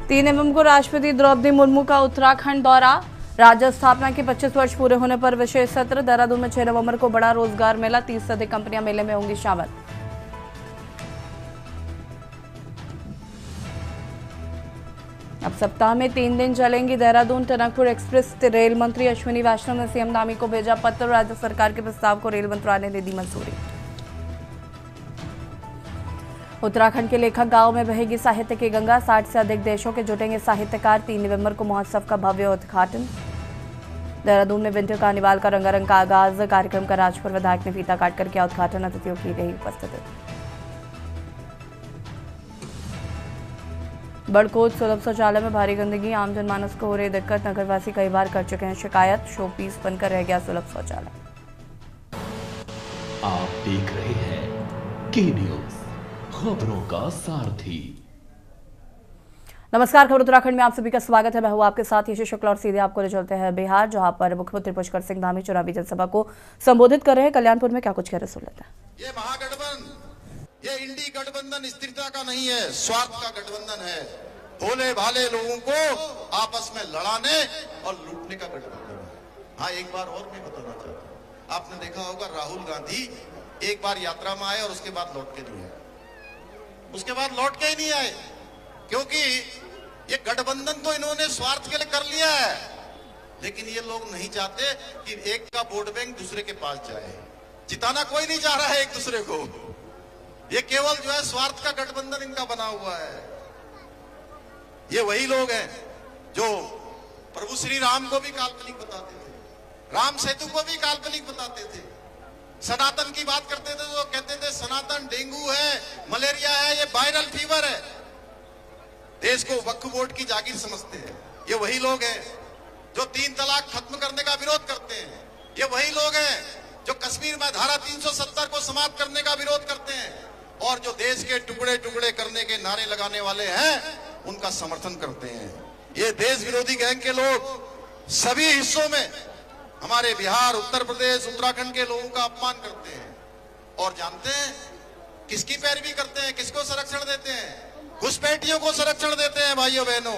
3 नवंबर को राष्ट्रपति द्रौपदी मुर्मू का उत्तराखंड दौरा। राज्य स्थापना के 25 वर्ष पूरे होने पर विशेष सत्र। देहरादून में 6 नवंबर को बड़ा रोजगार मेला। 30 से अधिक कंपनियां मेले में होंगी शामिल। अब सप्ताह में 3 दिन चलेंगी देहरादून टनकपुर एक्सप्रेस। रेल मंत्री अश्विनी वैष्णव ने सीएम धामी को भेजा पत्र। राज्य सरकार के प्रस्ताव को रेल मंत्रालय ने दी मंजूरी। उत्तराखंड के लेखक गांव में बहेगी साहित्य की गंगा। 60 से अधिक देशों के जुटेंगे साहित्यकार। 3 नवंबर को महोत्सव का भव्य उद्घाटन। देहरादून में विंटर कार्निवाल का रंगारंग का आगाज। कार्यक्रम का राजपुर विधायक ने फीता काटकर किया उद्घाटन। अतिथियों की रही उपस्थिति। बड़कोट सुलभ शौचालय में भारी गंदगी। आम जनमानस को हो रही दिक्कत। नगरवासी कई बार कर चुके हैं शिकायत। शो पीस बनकर रह गया सुलभ शौचालय। आप देख रहे हैं के न्यूज, खबरों का सारथी। नमस्कार, खबर उत्तराखंड में आप सभी का स्वागत है। मैं हूं आपके साथ यश शुक्ला और सीधे आपको ले चलते हैं बिहार, जहां पर मुख्यमंत्री पुष्कर सिंह धामी चुनावी जनसभा को संबोधित कर रहे हैं। कल्याणपुर में क्या कुछ कह रहे सुन लेते हैं। ये महागठबंधन, ये इंडी गठबंधन स्थिरता का नहीं है, स्वार्थ का गठबंधन है। भोले भाले लोगों को आपस में लड़ाने और लूटने का गठबंधन है। हाँ, एक बार और मैं बताना चाहता हूँ, आपने देखा होगा राहुल गांधी एक बार यात्रा में आए और उसके बाद लौट के नहीं आए। उसके बाद लौट के ही नहीं आए, क्योंकि ये गठबंधन तो इन्होंने स्वार्थ के लिए कर लिया है, लेकिन ये लोग नहीं चाहते कि एक का वोट बैंक दूसरे के पास जाए। जिताना कोई नहीं चाह रहा है एक दूसरे को। ये केवल जो है स्वार्थ का गठबंधन इनका बना हुआ है। ये वही लोग हैं जो प्रभु श्री राम को भी काल्पनिक बताते थे, राम सेतु को भी काल्पनिक बताते थे। सनातन की बात करते थे तो कहते थे सनातन डेंगू है, मलेरिया है, ये वायरल फीवर है। देश को वक्फ बोर्ड की जागीर समझते हैं। ये वही लोग हैं जो 3 तलाक खत्म करने का विरोध करते हैं। ये वही लोग हैं जो कश्मीर में धारा 370 को समाप्त करने का विरोध करते हैं, और जो देश के टुकड़े टुकड़े करने के नारे लगाने वाले हैं उनका समर्थन करते हैं। ये देश विरोधी गैंग के लोग सभी हिस्सों में हमारे बिहार, उत्तर प्रदेश, उत्तराखंड के लोगों का अपमान करते हैं। और जानते हैं किसकी पैरवी करते हैं, किसको संरक्षण देते हैं? घुसपैठियों को संरक्षण देते हैं। भाइयों बहनों,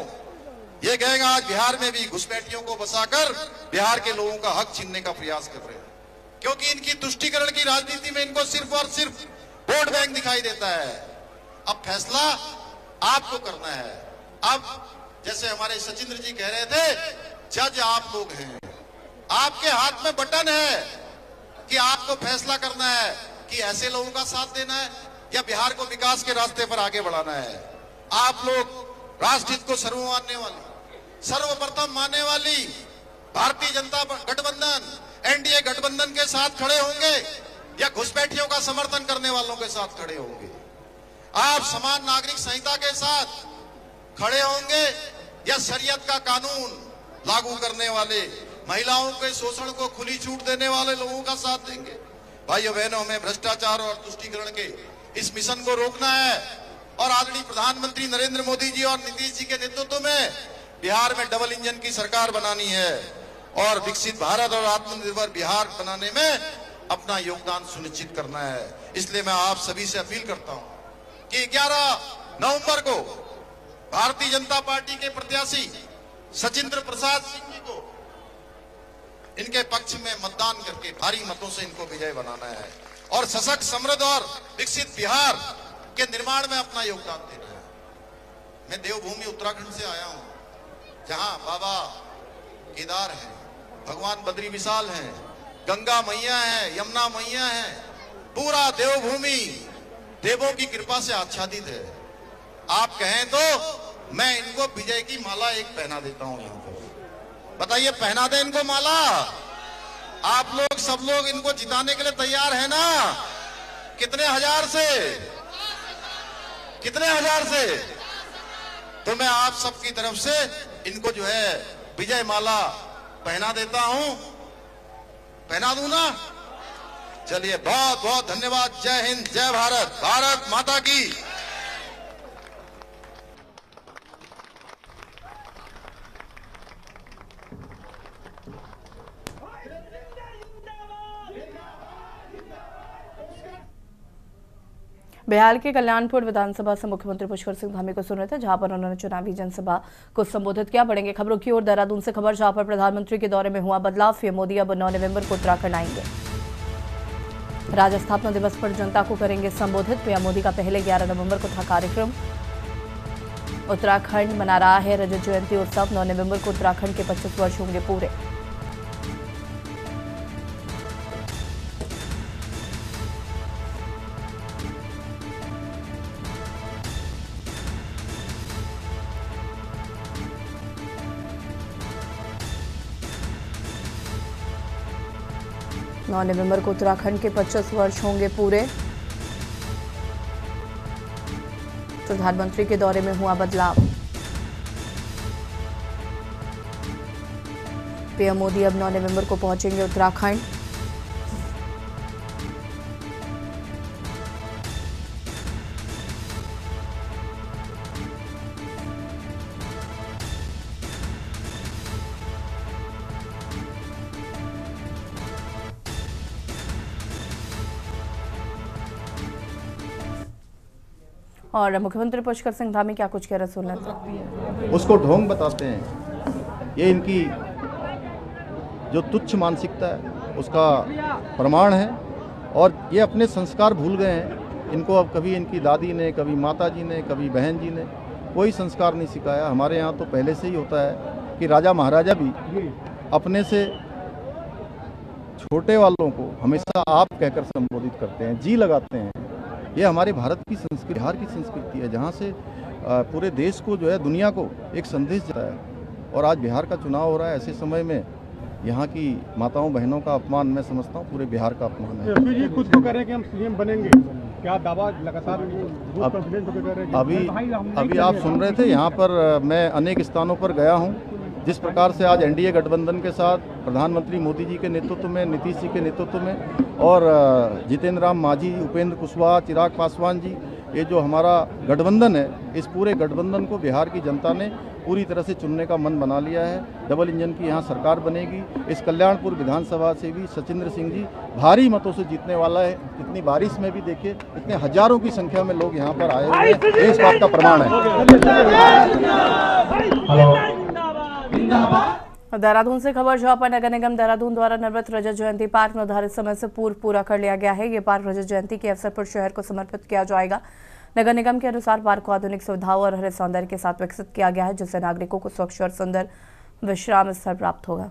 ये गैंग आज बिहार में भी घुसपैठियों को बसाकर बिहार के लोगों का हक छीनने का प्रयास कर रहे हैं, क्योंकि इनकी तुष्टीकरण की राजनीति में इनको सिर्फ और सिर्फ वोट बैंक दिखाई देता है। अब फैसला आपको करना है। अब जैसे हमारे सचिंद्र जी कह रहे थे, जज आप लोग हैं, आपके हाथ में बटन है कि आपको फैसला करना है कि ऐसे लोगों का साथ देना है या बिहार को विकास के रास्ते पर आगे बढ़ाना है। आप लोग राष्ट्रहित को सर्वमान्य वाली, सर्वप्रथम मानने वाली भारतीय जनता गठबंधन, एनडीए गठबंधन के साथ खड़े होंगे या घुसपैठियों का समर्थन करने वालों के साथ खड़े होंगे? आप समान नागरिक संहिता के साथ खड़े होंगे या शरीयत का कानून लागू करने वाले, महिलाओं के शोषण को खुली छूट देने वाले लोगों का साथ देंगे? भाइयों बहनों, हमें भ्रष्टाचार और तुष्टीकरण के इस मिशन को रोकना है, और आदरणीय प्रधानमंत्री नरेंद्र मोदी जी और नीतीश जी के नेतृत्व में बिहार में डबल इंजन की सरकार बनानी है और विकसित भारत और आत्मनिर्भर बिहार बनाने में अपना योगदान सुनिश्चित करना है। इसलिए मैं आप सभी से अपील करता हूं कि 11 नवंबर को भारतीय जनता पार्टी के प्रत्याशी सचिंद्र प्रसाद सिंह जी को इनके पक्ष में मतदान करके भारी मतों से इनको विजय बनाना है और सशक्त, समृद्ध और विकसित बिहार के निर्माण में अपना योगदान देना है। मैं देवभूमि उत्तराखंड से आया हूं, जहां बाबा केदार हैं, भगवान बद्री विशाल हैं, गंगा मैया है, यमुना मैया है। पूरा देवभूमि देवों की कृपा से आच्छादित है। आप कहें तो मैं इनको विजय की माला एक पहना देता हूं यहां पर। बताइए, पहना दे इनको माला? आप लोग सब लोग इनको जिताने के लिए तैयार है ना? कितने हजार से? कितने हजार से? तो मैं आप सबकी तरफ से इनको जो है विजय माला पहना देता हूं। पहना दूं ना? चलिए, बहुत बहुत धन्यवाद। जय हिंद, जय भारत, भारत माता की। बिहार के कल्याणपुर विधानसभा से मुख्यमंत्री पुष्कर सिंह धामी को सुन रहे थे, जहां पर उन्होंने चुनावी जनसभा को संबोधित किया। बढ़ेंगे खबरों की ओर। देहरादून से खबर, जहां पर प्रधानमंत्री के दौरे में हुआ बदलाव। पीएम मोदी अब 9 नवंबर को उत्तराखंड आएंगे। राज्य स्थापना दिवस पर जनता को करेंगे संबोधित। पीएम मोदी का पहले 11 नवंबर को था कार्यक्रम। उत्तराखंड मना रहा है रजत जयंती उत्सव। 9 नवंबर को उत्तराखंड के 25 वर्ष होंगे पूरे। नौ नवंबर को उत्तराखंड के 25 वर्ष होंगे पूरे। प्रधानमंत्री के दौरे में हुआ बदलाव। पीएम मोदी अब 9 नवंबर को पहुंचेंगे उत्तराखंड। और मुख्यमंत्री पुष्कर सिंह धामी क्या कुछ कह रहे, सुन लेते हैं। उसको ढोंग बताते हैं। ये इनकी जो तुच्छ मानसिकता है उसका प्रमाण है, और ये अपने संस्कार भूल गए हैं। इनको अब कभी इनकी दादी ने, कभी माता जी ने, कभी बहन जी ने कोई संस्कार नहीं सिखाया। हमारे यहाँ तो पहले से ही होता है कि राजा महाराजा भी अपने से छोटे वालों को हमेशा आप कहकर संबोधित करते हैं, जी लगाते हैं। ये हमारे भारत की संस्कृति, बिहार की संस्कृति है, जहाँ से पूरे देश को जो है, दुनिया को एक संदेश जाता है। और आज बिहार का चुनाव हो रहा है, ऐसे समय में यहाँ की माताओं बहनों का अपमान मैं समझता हूँ पूरे बिहार का अपमान है। जी खुद को कह रहे हैं कि हम सीएम बनेंगे, क्या दावा लगातार अभी आप सुन रहे थे। यहाँ पर मैं अनेक स्थानों पर गया हूँ। जिस प्रकार से आज एनडीए गठबंधन के साथ प्रधानमंत्री मोदी जी के नेतृत्व में, नीतीश जी के नेतृत्व में, और जितेंद्र राम मांझी, उपेंद्र कुशवाहा, चिराग पासवान जी, ये जो हमारा गठबंधन है, इस पूरे गठबंधन को बिहार की जनता ने पूरी तरह से चुनने का मन बना लिया है। डबल इंजन की यहाँ सरकार बनेगी। इस कल्याणपुर विधानसभा से भी सचिंद्र सिंह जी भारी मतों से जीतने वाला है। इतनी बारिश में भी देखिए, इतने हजारों की संख्या में लोग यहाँ पर आए हुए हैं, इस बात का प्रमाण है। देहरादून से खबर, जहां पर नगर निगम देहरादून द्वारा निर्मित रजत जयंती पार्क निर्धारित समय से पूर्व पूरा कर लिया गया है। ये पार्क रजत जयंती के अवसर पर शहर को समर्पित किया जाएगा। नगर निगम के अनुसार पार्क को आधुनिक सुविधाओं और हरे सौंदर्य के साथ विकसित किया गया है, जिससे नागरिकों को स्वच्छ और सुंदर विश्राम स्थल प्राप्त होगा।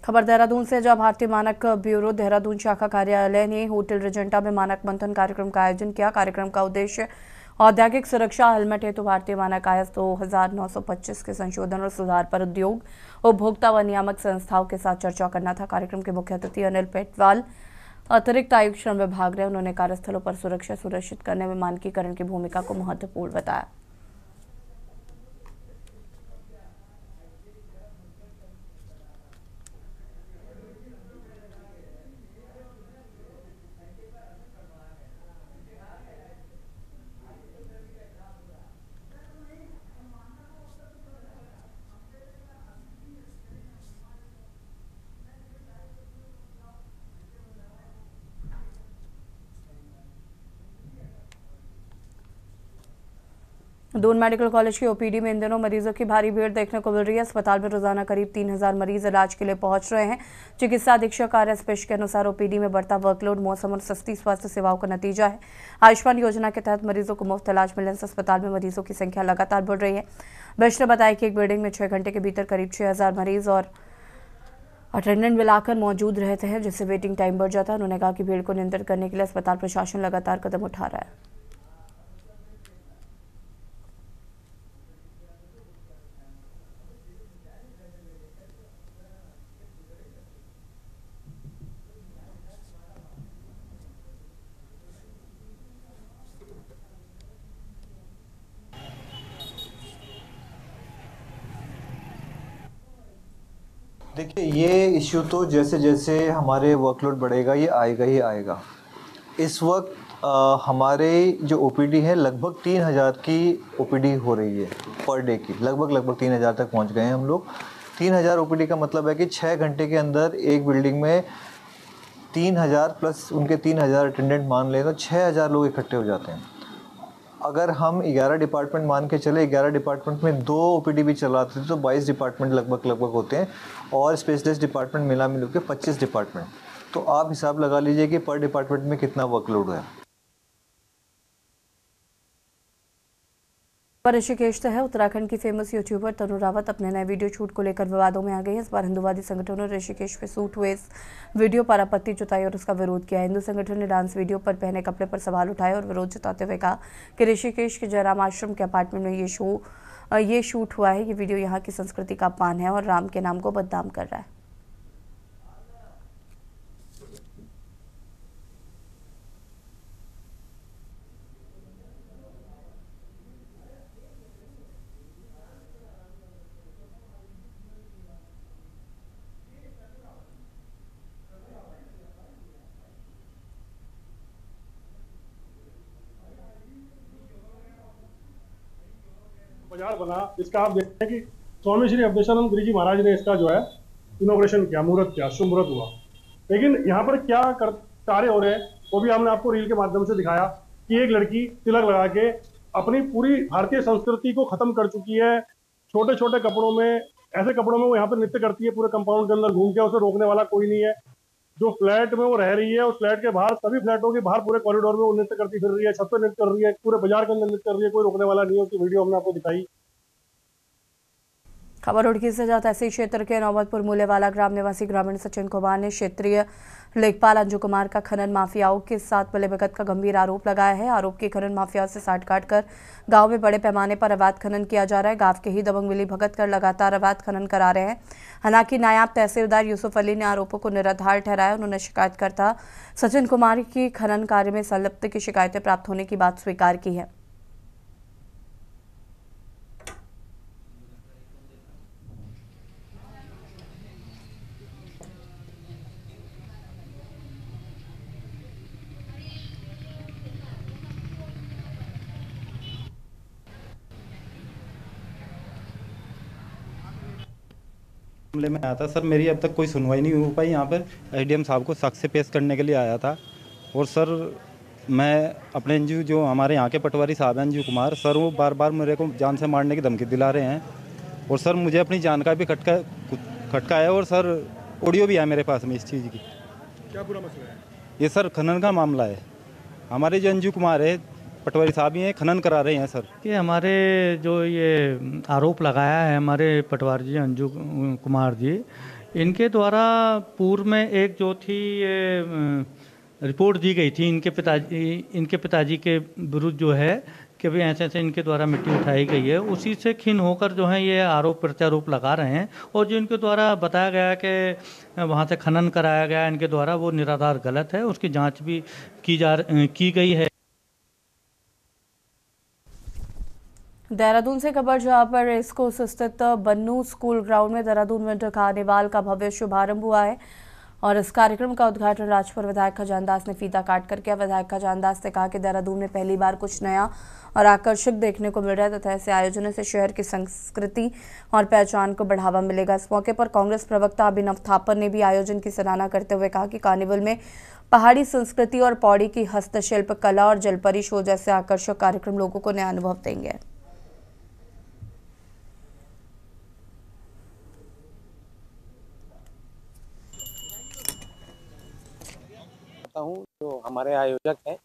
खबर देहरादून से, जहां भारतीय मानक ब्यूरो देहरादून शाखा कार्यालय ने होटल रिजेंटा में मानक मंथन कार्यक्रम का आयोजन किया। कार्यक्रम का उद्देश्य औद्योगिक सुरक्षा, हेलमेट हेतु भारतीय मानक आईएस 2925 के संशोधन और सुधार पर उद्योग, उपभोक्ता व नियामक संस्थाओं के साथ चर्चा करना था। कार्यक्रम के मुख्य अतिथि अनिल पेटवाल, अतिरिक्त आयुक्त श्रम विभाग रहे। उन्होंने कार्यस्थलों पर सुरक्षा सुनिश्चित करने में मानकीकरण की भूमिका को महत्वपूर्ण बताया। दून मेडिकल कॉलेज की ओपीडी में इन दिनों मरीजों की भारी भीड़ देखने को मिल रही है। अस्पताल में रोजाना करीब 3000 मरीज इलाज के लिए पहुंच रहे हैं। चिकित्सा अधीक्षक आर एस पेश के अनुसार ओपीडी में बढ़ता वर्कलोड मौसम और सस्ती स्वास्थ्य सेवाओं का नतीजा है। आयुष्मान योजना के तहत मरीजों को मुफ्त इलाज मिलने से अस्पताल में मरीजों की संख्या लगातार बढ़ रही है। बेस्ट ने बताया कि एक बिल्डिंग में 6 घंटे के भीतर करीब 6000 मरीज और अटेंडेंट मिलाकर मौजूद रहते हैं, जिससे वेटिंग टाइम बढ़ जाता है। उन्होंने कहा कि भीड़ को नियंत्रित करने के लिए अस्पताल प्रशासन लगातार कदम उठा रहा है। देखिए, ये इश्यू तो जैसे जैसे हमारे वर्कलोड बढ़ेगा ये आएगा ही आएगा। इस वक्त हमारे जो ओपीडी है लगभग 3000 की ओपीडी हो रही है पर डे की, लगभग 3000 तक पहुंच गए हैं हम लोग। 3000 ओपीडी का मतलब है कि 6 घंटे के अंदर एक बिल्डिंग में 3000 प्लस उनके 3000 अटेंडेंट मान लें तो 6000 लोग इकट्ठे हो जाते हैं। अगर हम 11 डिपार्टमेंट मान के चले, 11 डिपार्टमेंट में 2 ओपीडी भी चलाते थे तो 22 डिपार्टमेंट लगभग होते हैं और स्पेशलिस्ट डिपार्टमेंट मिला के 25 डिपार्टमेंट। तो आप हिसाब लगा लीजिए कि पर डिपार्टमेंट में कितना वर्कलोड है। ऋषिकेश से है। उत्तराखंड की फेमस यूट्यूबर तनु रावत अपने नए वीडियो शूट को लेकर विवादों में आ गई है। इस बार हिंदुवादी संगठनों ने ऋषिकेश में शूट हुए इस वीडियो पर आपत्ति जताई और उसका विरोध किया। हिंदू संगठन ने डांस वीडियो पर पहने कपड़े पर सवाल उठाए और विरोध जताते हुए कहा कि ऋषिकेश के जयराम आश्रम के अपार्टमेंट में ये शूट हुआ है। ये वीडियो यहाँ की संस्कृति का अपमान है और राम के नाम को बदनाम कर रहा है। बाजार बना, इसका आप देखते हैं कि स्वामी श्री अवधेशानंद गिरी जी महाराज ने इसका जो है इनोग्रेशन किया, मुहूर्त किया, शुभ मुहूर्त हुआ। लेकिन यहाँ पर क्या कार्य हो रहे हैं वो भी हमने आपको रील के माध्यम से दिखाया कि एक लड़की तिलक लगा के अपनी पूरी भारतीय संस्कृति को खत्म कर चुकी है। छोटे छोटे कपड़ों में, ऐसे कपड़ों में वो यहाँ पर नृत्य करती है, पूरे कंपाउंड के अंदर घूम के, उसे रोकने वाला कोई नहीं है। जो फ्लैट में वो रह रही है, उस फ्लैट के बाहर, सभी फ्लैटों के बाहर पूरे कॉरिडोर में वो नृत्य करती फिर रही है, छत पर नृत्य कर रही है, पूरे बाजार के अंदर नृत्य कर रही है, कोई रोकने वाला नहीं है। उसकी वीडियो हमने आपको दिखाई। खबर रुड़की से जाता ऐसे क्षेत्र के नौबतपुर मूलेवाला ग्राम निवासी ग्रामीण सचिन कुमार ने क्षेत्रीय लेखपाल अंजू कुमार का खनन माफियाओं के साथ मिलीभगत का गंभीर आरोप लगाया है। आरोप की खनन माफियाओं से साठगांठ कर गांव में बड़े पैमाने पर अवैध खनन किया जा रहा है। गांव के ही दबंग मिलीभगत कर लगातार अवैध खनन करा रहे हैं। हालांकि नायब तहसीलदार यूसुफ अली ने आरोपों को निराधार ठहराया। उन्होंने शिकायतकर्ता सचिन कुमार की खनन कार्य में संलिप्त की शिकायतें प्राप्त होने की बात स्वीकार की है। मामले में आया था सर, मेरी अब तक कोई सुनवाई नहीं हो पाई। यहाँ पर एसडीएम साहब को साक्ष्य पेश करने के लिए आया था और सर मैं अपने एनजीओ जो हमारे यहाँ के पटवारी साहब हैं अंजू कुमार सर, वो बार बार मेरे को जान से मारने की धमकी दिला रहे हैं और सर मुझे अपनी जान का भी खटका है और सर ऑडियो भी है मेरे पास में इस चीज़ की। क्या पूरा मसला है? ये सर खनन का मामला है। हमारे जो अंजू कुमार है पटवारी साहब ही हैं, खनन करा रहे हैं सर। कि हमारे जो ये आरोप लगाया है हमारे पटवारी जी अंजू कुमार जी, इनके द्वारा पूर्व में एक जो थी ये रिपोर्ट दी गई थी इनके पिताजी के विरुद्ध जो है कि भाई ऐसे ऐसे इनके द्वारा मिट्टी उठाई गई है, उसी से खिन्न होकर जो है ये आरोप प्रत्यारोप लगा रहे हैं। और जो इनके द्वारा बताया गया कि वहाँ से खनन कराया गया इनके द्वारा, वो निराधार गलत है। उसकी जाँच भी की गई है। देहरादून से खबर, जहां पर इसको स्थित बन्नू स्कूल ग्राउंड में देहरादून विंटर कार्निवाल का भव्य शुभारंभ हुआ है और इस कार्यक्रम का उद्घाटन राजपुर विधायक खजान दास ने फीता काट कर किया। विधायक खजान दास ने कहा कि देहरादून में पहली बार कुछ नया और आकर्षक देखने को मिल रहा है तथा ऐसे आयोजनों से शहर की संस्कृति और पहचान को बढ़ावा मिलेगा। इस मौके पर कांग्रेस प्रवक्ता अभिनव थापर ने भी आयोजन की सराहना करते हुए कहा कि कार्निवल में पहाड़ी संस्कृति और पौड़ी की हस्तशिल्प कला और जलपरी शो जैसे आकर्षक कार्यक्रम लोगों को नया अनुभव देंगे। चाहता हूँ जो हमारे आयोजक हैं,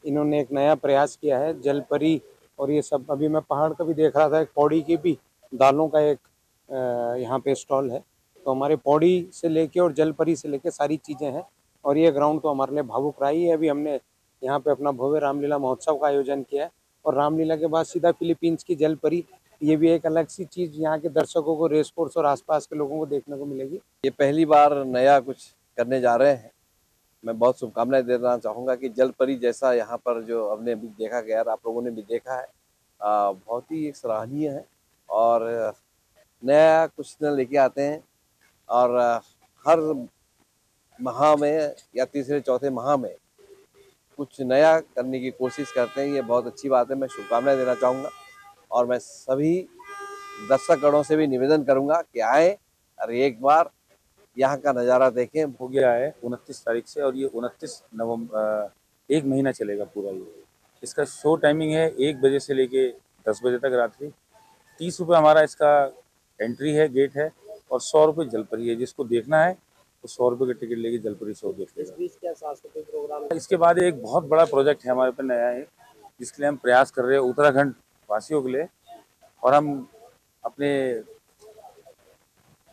इन्होंने एक नया प्रयास किया है, जलपरी और ये सब। अभी मैं पहाड़ का भी देख रहा था, एक पौड़ी की भी दालों का एक यहाँ पे स्टॉल है। तो हमारे पौड़ी से लेके और जलपरी से लेके सारी चीज़ें हैं और ये ग्राउंड तो हमारे लिए भावुक रहा ही है। अभी हमने यहाँ पे अपना भव्य रामलीला महोत्सव का आयोजन किया है और रामलीला के बाद सीधा फिलीपींस की जलपरी, ये भी एक अलग सी चीज़ यहाँ के दर्शकों को, रेस कोर्स और आसपास के लोगों को देखने को मिलेगी। ये पहली बार नया कुछ करने जा रहे हैं। मैं बहुत शुभकामनाएं देना चाहूँगा कि जलपरी जैसा यहाँ पर जो हमने अभी देखा गया, आप लोगों ने भी देखा है, बहुत ही एक सराहनीय है और नया कुछ न लेके आते हैं और हर माह में या तीसरे चौथे माह में कुछ नया करने की कोशिश करते हैं। ये बहुत अच्छी बात है, मैं शुभकामनाएं देना चाहूँगा और मैं सभी दर्शकगणों से भी निवेदन करूँगा कि आए और एक बार यहाँ का नज़ारा देखें। हो गया है 29 तारीख से और ये 29 नवंबर 1 महीना चलेगा पूरा। ये इसका शो टाइमिंग है 1 बजे से लेके 10 बजे तक रात्रि। 30 रुपये हमारा इसका एंट्री है, गेट है और 100 रुपये जलपरी है। जिसको देखना है तो 100 रुपये का टिकट लेके जलपरी शो देखेगा। सांस्कृतिक प्रोग्राम इसके बाद एक बहुत बड़ा प्रोजेक्ट है हमारे पे नया है, जिसके लिए हम प्रयास कर रहे हैं उत्तराखंड वासियों के लिए। और हम अपने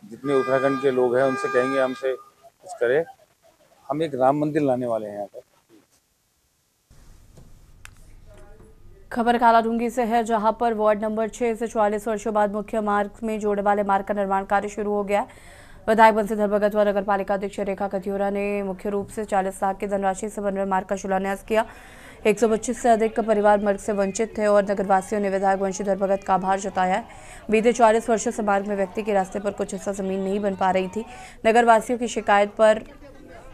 जितने उत्तराखंड के लोग हैं उनसे कहेंगे हमसे कुछ करें। हम एक राम मंदिर लाने वाले हैं यहाँ पर। खबर कालाडूंगी से है, जहां पर वार्ड नंबर 6 से 44 वर्षों बाद मुख्य मार्ग में जोड़ने वाले मार्ग का निर्माण कार्य शुरू हो गया है। विधायक बंसीधर भगत व नगर पालिका अध्यक्ष रेखा कथियोरा ने मुख्य रूप से 40 लाख की धनराशि से बन रहे मार्ग का शिलान्यास किया। 125 से अधिक परिवार मार्ग से वंचित थे और नगरवासियों ने विधायक बंशीधर भगत का आभार जताया है। बीते 40 वर्षों से मार्ग में व्यक्ति के रास्ते पर कुछ हिस्सा जमीन नहीं बन पा रही थी। नगरवासियों की शिकायत पर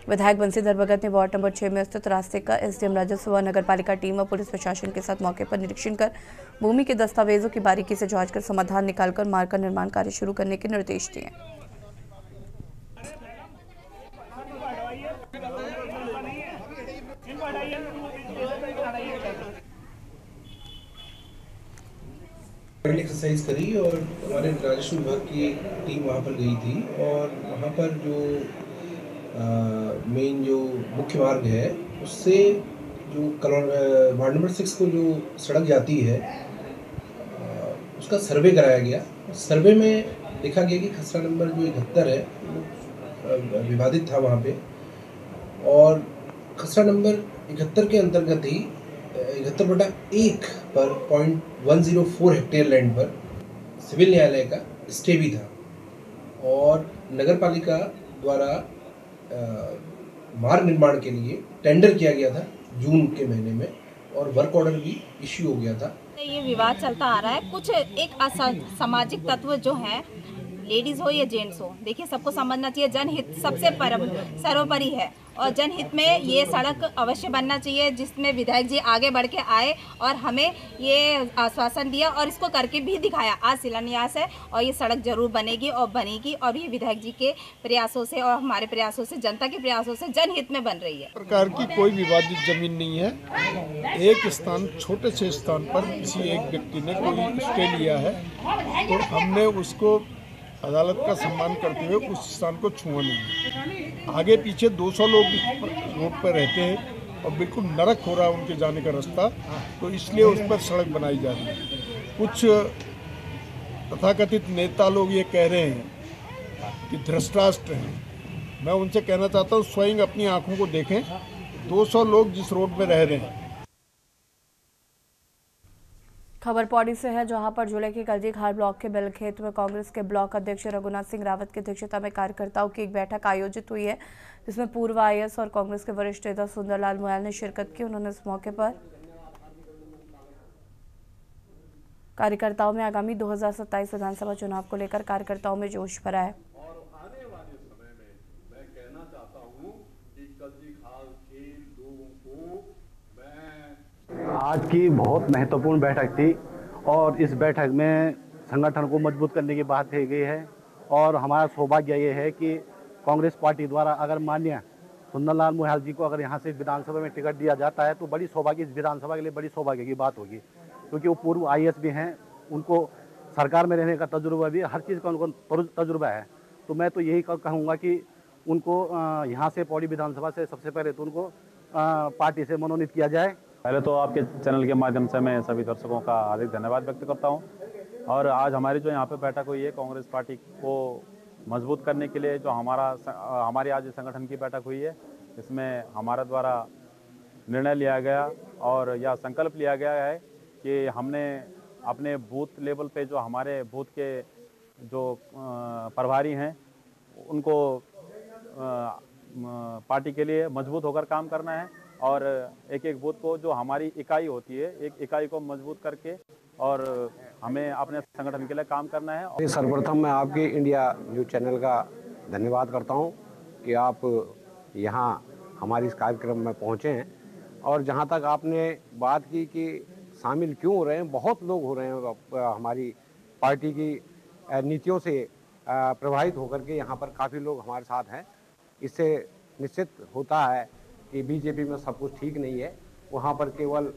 विधायक बंसीधर भगत ने वार्ड नंबर 6 में स्थित रास्ते का एसडीएम राजस्व व नगर पालिका टीम व पुलिस प्रशासन के साथ मौके पर निरीक्षण कर भूमि के दस्तावेजों की बारीकी से जांच कर समाधान निकालकर मार्ग का निर्माण कार्य शुरू करने के निर्देश दिए। एक्सरसाइज करी और हमारे राजस्व विभाग की टीम वहाँ पर गई थी और वहाँ पर जो मेन जो मुख्य मार्ग है उससे जो वार्ड नंबर 6 को जो सड़क जाती है उसका सर्वे कराया गया। सर्वे में देखा गया कि खसरा नंबर जो 71 है वो विवादित था वहाँ पे और खसरा नंबर 71 के अंतर्गत ही 71/1 पर 0.104 हेक्टेयर लैंड पर सिविल न्यायालय का स्टे भी था और नगर पालिका द्वारा मार्ग निर्माण के लिए टेंडर किया गया था जून के महीने में और वर्क ऑर्डर भी इश्यू हो गया था। ये विवाद चलता आ रहा है। कुछ एक सामाजिक तत्व जो है, लेडीज हो या जेंट्स हो, देखिए सबको समझना चाहिए जनहित सबसे सर्वोपरि है और जनहित में ये सड़क अवश्य बनना चाहिए, जिसमें विधायक जी आगे बढ़ के आए और हमें ये आश्वासन दिया और इसको करके भी दिखाया। आज शिलान्यास है और ये सड़क जरूर बनेगी और बनेगी और ये विधायक जी के प्रयासों से और हमारे प्रयासों से, जनता के प्रयासों से जनहित में बन रही है। प्रकार की कोई विवादित जमीन नहीं है। एक स्थान, छोटे से स्थान पर किसी एक व्यक्ति ने कोई स्टे लिया है तो हमने उसको अदालत का सम्मान करते हुए उस स्थान को छुआ नहीं। आगे पीछे 200 लोग रोड पर रहते हैं और बिल्कुल नरक हो रहा है उनके जाने का रास्ता, तो इसलिए उस पर सड़क बनाई जा रही है। कुछ तथाकथित नेता लोग ये कह रहे हैं कि धृतराष्ट्र हैं। मैं उनसे कहना चाहता हूँ स्वयं अपनी आंखों को देखें। 200 लोग जिस रोड में रह रहे हैं। खबर पौड़ी से है, जहां पर जिले के कलजी खाल ब्लॉक के बेलखेत में कांग्रेस के ब्लॉक अध्यक्ष रघुनाथ सिंह रावत की अध्यक्षता में कार्यकर्ताओं की एक बैठक आयोजित हुई है, जिसमें पूर्व आईएएस और कांग्रेस के वरिष्ठ नेता सुंदरलाल मुयाल ने शिरकत की। उन्होंने इस मौके पर कार्यकर्ताओं में आगामी 2027 विधानसभा चुनाव को लेकर कार्यकर्ताओं में जोश भरा है। आज की बहुत महत्वपूर्ण बैठक थी और इस बैठक में संगठन को मजबूत करने की बात की गई है और हमारा सौभाग्य ये है कि कांग्रेस पार्टी द्वारा अगर माननीय सुंदरलाल मुयाल जी को अगर यहाँ से विधानसभा में टिकट दिया जाता है तो बड़ी सौभाग्य, इस विधानसभा के लिए बड़ी सौभाग्य की बात होगी, क्योंकि वो पूर्व आईएएस भी हैं, उनको सरकार में रहने का तजुर्बा भी, हर चीज़ का उनको तजुर्बा है। तो मैं तो यही कहूँगा कि उनको यहाँ से पौड़ी विधानसभा से सबसे पहले तो उनको पार्टी से मनोनीत किया जाए। पहले तो आपके चैनल के माध्यम से मैं सभी दर्शकों का हार्दिक धन्यवाद व्यक्त करता हूं। और आज हमारी जो यहाँ पे बैठक हुई है कांग्रेस पार्टी को मजबूत करने के लिए जो हमारी आज संगठन की बैठक हुई है, इसमें हमारे द्वारा निर्णय लिया गया और यह संकल्प लिया गया है कि हमने अपने बूथ लेवल पे जो हमारे बूथ के जो प्रभारी हैं उनको पार्टी के लिए मजबूत होकर काम करना है और एक एक बूथ को जो हमारी इकाई होती है, एक इकाई को मजबूत करके और हमें अपने संगठन के लिए काम करना है। सर्वप्रथम मैं आपके इंडिया न्यूज़ चैनल का धन्यवाद करता हूं कि आप यहां हमारे इस कार्यक्रम में पहुंचे हैं। और जहां तक आपने बात की कि शामिल क्यों हो रहे हैं, बहुत लोग हो रहे हैं हमारी पार्टी की नीतियों से प्रभावित होकर के यहाँ पर काफ़ी लोग हमारे साथ हैं। इससे निश्चित होता है कि बीजेपी में सब कुछ ठीक नहीं है। वहाँ पर केवल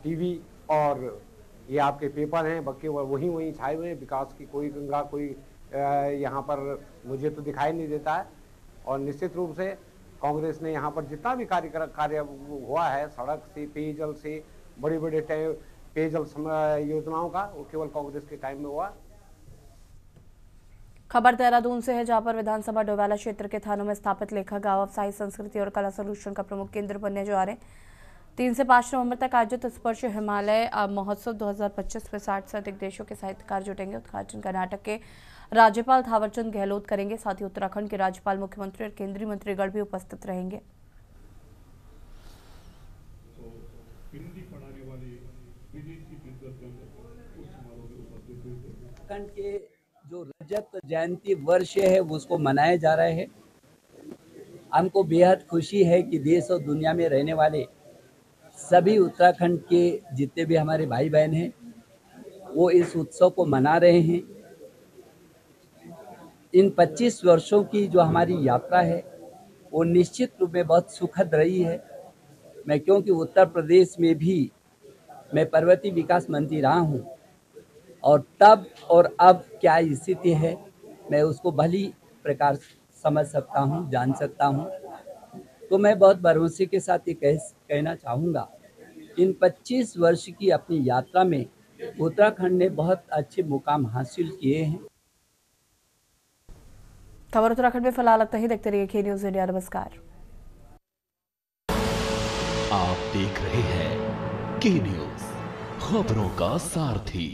टीवी और ये आपके पेपर हैं, केवल वहीं छाए हुए हैं। विकास की कोई गंगा कोई यहाँ पर मुझे तो दिखाई नहीं देता है। और निश्चित रूप से कांग्रेस ने यहाँ पर जितना भी कार्य हुआ है, सड़क से, पेयजल से, बड़े बड़े पेयजल योजनाओं का, वो केवल कांग्रेस के टाइम में हुआ। खबर देहरादून से है, जहां पर विधानसभा डोवाला क्षेत्र के थानों में स्थापित लेखा गांव अब साहित्य, संस्कृति और कला सॉल्यूशन का प्रमुख केंद्र बनने जा रहे हैं। 3 से 5 नवंबर तक आयोजित स्पर्श हिमालय महोत्सव 2025 में 60 से अधिक देशों के साहित्यकार जुटेंगे। उद्घाटन कर्नाटक के राज्यपाल थावरचंद गहलोत करेंगे। साथ ही उत्तराखंड के राज्यपाल, मुख्यमंत्री और केंद्रीय मंत्रीगण भी उपस्थित रहेंगे। उत्तराखंड के जो रजत जयंती वर्ष है उसको मनाए जा रहे हैं। हमको बेहद खुशी है कि देश और दुनिया में रहने वाले सभी उत्तराखंड के जितने भी हमारे भाई बहन हैं वो इस उत्सव को मना रहे हैं। इन 25 वर्षों की जो हमारी यात्रा है वो निश्चित रूप में बहुत सुखद रही है। मैं क्योंकि उत्तर प्रदेश में भी मैं पर्वतीय विकास मंत्री रहा हूँ और तब और अब क्या स्थिति है मैं उसको भली प्रकार समझ सकता हूँ, जान सकता हूँ। तो मैं बहुत भरोसे के साथ ये कहना चाहूँगा, इन 25 वर्ष की अपनी यात्रा में उत्तराखंड ने बहुत अच्छे मुकाम हासिल किए हैं। खबर उत्तराखंड में फिलहाल अब तक ही। देखते रहिए के न्यूज़ इंडिया। नमस्कार। आप देख रहे हैं के न्यूज़, खबरों का सारथी।